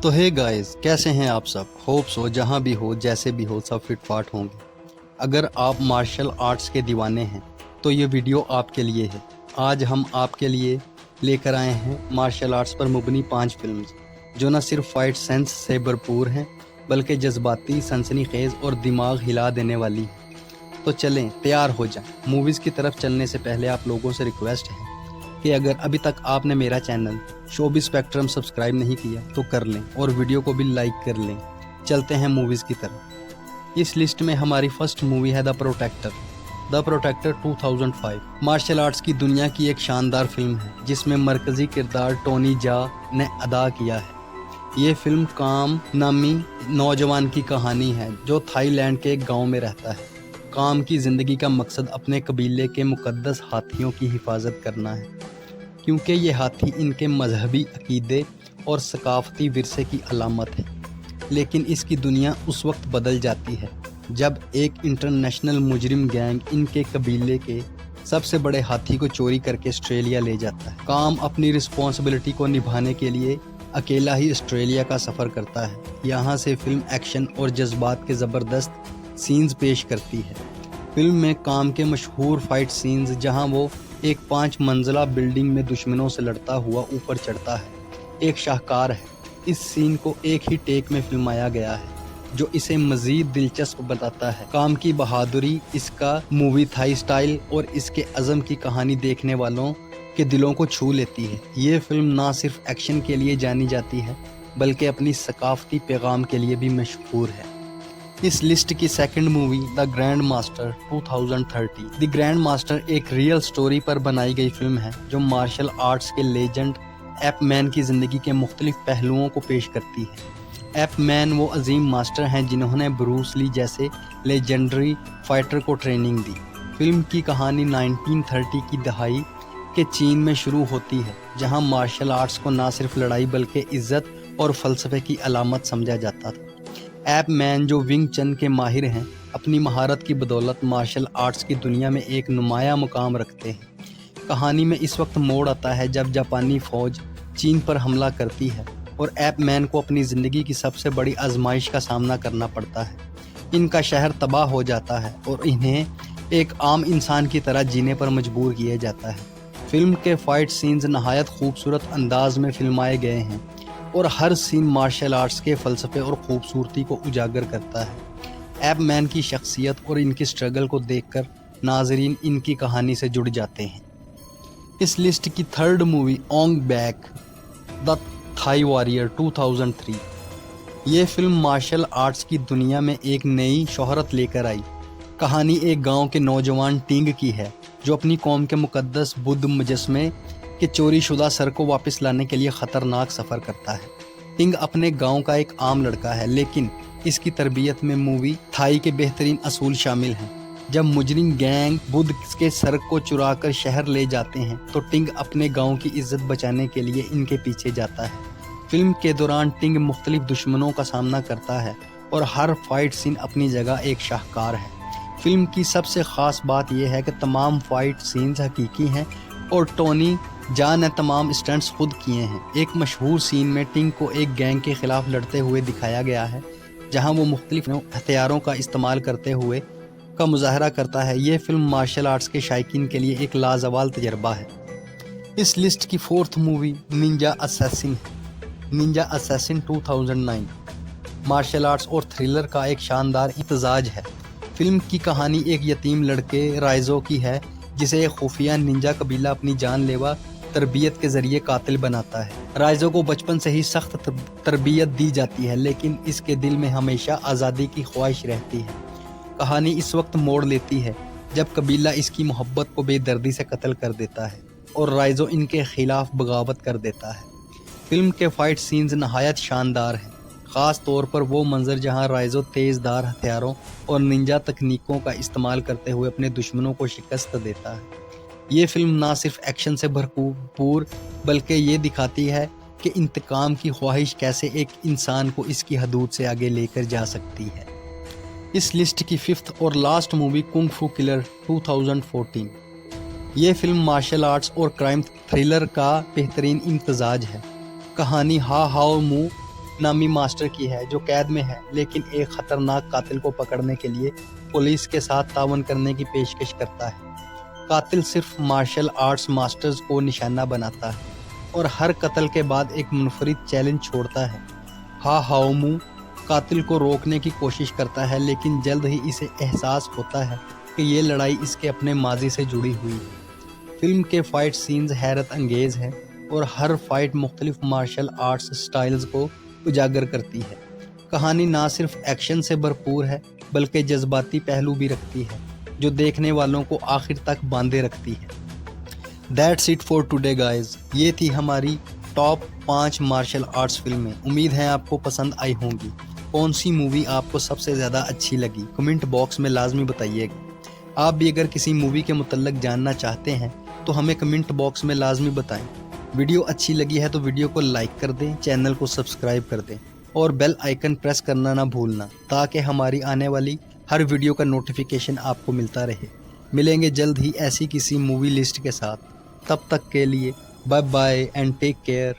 तो hey guys, कैसे हैं आप सब। होप्स हो जहाँ भी हो जैसे भी हो सब फिट फाट होंगे। अगर आप मार्शल आर्ट्स के दीवाने हैं तो ये वीडियो आपके लिए है। आज हम आपके लिए लेकर आए हैं मार्शल आर्ट्स पर मुबनी 5 फिल्म्स जो न सिर्फ फाइट सेंस से भरपूर हैं बल्कि जज्बाती, सनसनीखेज और दिमाग हिला देने वाली हैं। तो चलें, तैयार हो जाएं। मूवीज़ की तरफ चलने से पहले आप लोगों से रिक्वेस्ट है कि अगर अभी तक आपने मेरा चैनल शोबिज़ स्पेक्ट्रम सब्सक्राइब नहीं किया तो कर लें और वीडियो को भी लाइक कर लें। चलते हैं मूवीज़ की तरफ। इस लिस्ट में हमारी फर्स्ट मूवी है द प्रोटेक्टर 2005। मार्शल आर्ट्स की दुनिया की एक शानदार फिल्म है जिसमें मरकज़ी किरदार टोनी जा ने अदा किया है। ये फिल्म काम नामी नौजवान की कहानी है जो थाईलैंड के एक गाँव में रहता है। काम की ज़िंदगी का मकसद अपने कबीले के मुक़द्दस हाथियों की हिफाजत करना है, क्योंकि ये हाथी इनके मजहबी अकीदे और सकाफ़ती विरसे की अलामत है। लेकिन इसकी दुनिया उस वक्त बदल जाती है जब एक इंटरनेशनल मुजरिम गैंग इनके कबीले के सबसे बड़े हाथी को चोरी करके ऑस्ट्रेलिया ले जाता है। काम अपनी रिस्पॉन्सिबिलिटी को निभाने के लिए अकेला ही ऑस्ट्रेलिया का सफ़र करता है। यहाँ से फिल्म एक्शन और जज्बात के ज़बरदस्त सीन्स पेश करती है। फिल्म में काम के मशहूर फाइट सीन्स जहां वो एक 5 मंजिला बिल्डिंग में दुश्मनों से लड़ता हुआ ऊपर चढ़ता है, एक शाहकार है। इस सीन को एक ही टेक में फिल्माया गया है जो इसे मज़ीद दिलचस्प बताता है। काम की बहादुरी, इसका मूवी थाई स्टाइल और इसके अज़म की कहानी देखने वालों के दिलों को छू लेती है। ये फिल्म ना सिर्फ एक्शन के लिए जानी जाती है बल्कि अपनी सकाफ़ती पैगाम के लिए भी मशहूर है। इस लिस्ट की second movie the grand master 2030। The grand master एक रियल स्टोरी पर बनाई गई फिल्म है जो मार्शल आर्ट्स के लेजेंड एप मैन की ज़िंदगी के मुख्तलिफ पहलुओं को पेश करती है। एप मैन वो अजीम मास्टर हैं जिन्होंने ब्रूस ली जैसे लेजेंडरी फाइटर को ट्रेनिंग दी। फिल्म की कहानी 1930 की दहाई के चीन में शुरू होती है जहाँ मार्शल आर्ट्स को ना सिर्फ लड़ाई बल्कि इज्जत और फ़लसफ़े की अलामत समझा जाता था। एप मैन जो विंग चन के माहिर हैं अपनी महारत की बदौलत मार्शल आर्ट्स की दुनिया में एक नुमाया मुकाम रखते हैं। कहानी में इस वक्त मोड़ आता है जब जापानी फ़ौज चीन पर हमला करती है और एप मैन को अपनी ज़िंदगी की सबसे बड़ी आजमाइश का सामना करना पड़ता है। इनका शहर तबाह हो जाता है और इन्हें एक आम इंसान की तरह जीने पर मजबूर किया जाता है। फिल्म के फ़ाइट सीन्स नहायत खूबसूरत अंदाज में फिल्माए गए हैं और हर सीन मार्शल आर्ट्स के फ़लसफ़े और ख़ूबसूरती को उजागर करता है। एप मैन की शख्सियत और इनकी स्ट्रगल को देखकर नाज़रीन इनकी कहानी से जुड़ जाते हैं। इस लिस्ट की third movie Ong Bak the Thai warrior 2003। ये फिल्म मार्शल आर्ट्स की दुनिया में एक नई शोहरत लेकर आई। कहानी एक गांव के नौजवान टिंग की है जो अपनी कौम के मुक़द्दस बुद्ध मुजस्मे कि चोरी शुदा सर को वापस लाने के लिए ख़तरनाक सफ़र करता है। टिंग अपने गांव का एक आम लड़का है लेकिन इसकी तरबियत में मूवी थाई के बेहतरीन असूल शामिल हैं। जब मुजरिम गैंग बुद्ध के सर को चुरा कर शहर ले जाते हैं तो टिंग अपने गांव की इज्जत बचाने के लिए इनके पीछे जाता है। फिल्म के दौरान टिंग मुख्तलिफ दुश्मनों का सामना करता है और हर फाइट सीन अपनी जगह एक शाहकार है। फिल्म की सबसे ख़ास बात यह है कि तमाम फाइट सीन्स हकीकी हैं और टोनी जा ने तमाम स्टंट्स खुद किए हैं। एक मशहूर सीन में टिंग को एक गैंग के ख़िलाफ़ लड़ते हुए दिखाया गया है जहां वो मुख्तलिफ हथियारों का इस्तेमाल करते हुए का मुजाहरा करता है। ये फिल्म मार्शल आर्ट्स के शायकीन के लिए एक लाजवाल तजर्बा है। इस लिस्ट की fourth movie ninja assassin 2009 martial arts और थ्रिलर का एक शानदार इम्तजाज है। फिल्म की कहानी एक यतीम लड़के राइजो की है जिसे एक खुफिया निंजा कबीला अपनी जानलेवा तरबियत के ज़रिए कातिल बनाता है। राइजो को बचपन से ही सख्त तरबियत दी जाती है लेकिन इसके दिल में हमेशा आज़ादी की ख्वाहिश रहती है। कहानी इस वक्त मोड़ लेती है जब कबीला इसकी मोहब्बत को बेदर्दी से कत्ल कर देता है और राइजो इनके ख़िलाफ़ बगावत कर देता है। फिल्म के फ़ाइट सीन्स नहायत शानदार हैं, ख़ास तौर पर वो मंजर जहां राइजो तेज़दार हथियारों और निंजा तकनीकों का इस्तेमाल करते हुए अपने दुश्मनों को शिकस्त देता है। ये फिल्म ना सिर्फ एक्शन से भरपूर बल्कि ये दिखाती है कि इंतकाम की ख्वाहिश कैसे एक इंसान को इसकी हदूद से आगे लेकर जा सकती है। इस लिस्ट की फिफ्थ और लास्ट मूवी कुंग फू किलर 2014। ये फिल्म मार्शल आर्ट्स और क्राइम थ्रिलर का बेहतरीन इम्तजाज है। कहानी हा हाओ मू नामी मास्टर की है जो कैद में है, लेकिन एक खतरनाक कातिल को पकड़ने के लिए पुलिस के साथ तावन करने की पेशकश करता है। कातिल सिर्फ मार्शल आर्ट्स मास्टर्स को निशाना बनाता है और हर कत्ल के बाद एक मुनफरिद चैलेंज छोड़ता है। हा हाओमू कातिल को रोकने की कोशिश करता है, लेकिन जल्द ही इसे एहसास होता है कि ये लड़ाई इसके अपने माजी से जुड़ी हुई है। फिल्म के फाइट सीन्स हैरत अंगेज हैं और हर फाइट मुख्तलिफ मार्शल आर्ट्स स्टाइल्स को उजागर करती है। कहानी ना सिर्फ एक्शन से भरपूर है बल्कि जज्बाती पहलू भी रखती है जो देखने वालों को आखिर तक बांधे रखती है। That's it for today guys. ये थी हमारी टॉप 5 मार्शल आर्ट्स फिल्में। उम्मीद है आपको पसंद आई होंगी। कौन सी मूवी आपको सबसे ज़्यादा अच्छी लगी कमेंट बॉक्स में लाजमी बताइएगा। आप भी अगर किसी मूवी के मुतल्लक जानना चाहते हैं तो हमें कमेंट बॉक्स में लाजमी बताएं। वीडियो अच्छी लगी है तो वीडियो को लाइक कर दें, चैनल को सब्सक्राइब कर दें और बेल आइकन प्रेस करना ना भूलना ताकि हमारी आने वाली हर वीडियो का नोटिफिकेशन आपको मिलता रहे। मिलेंगे जल्द ही ऐसी किसी मूवी लिस्ट के साथ। तब तक के लिए bye bye and take care.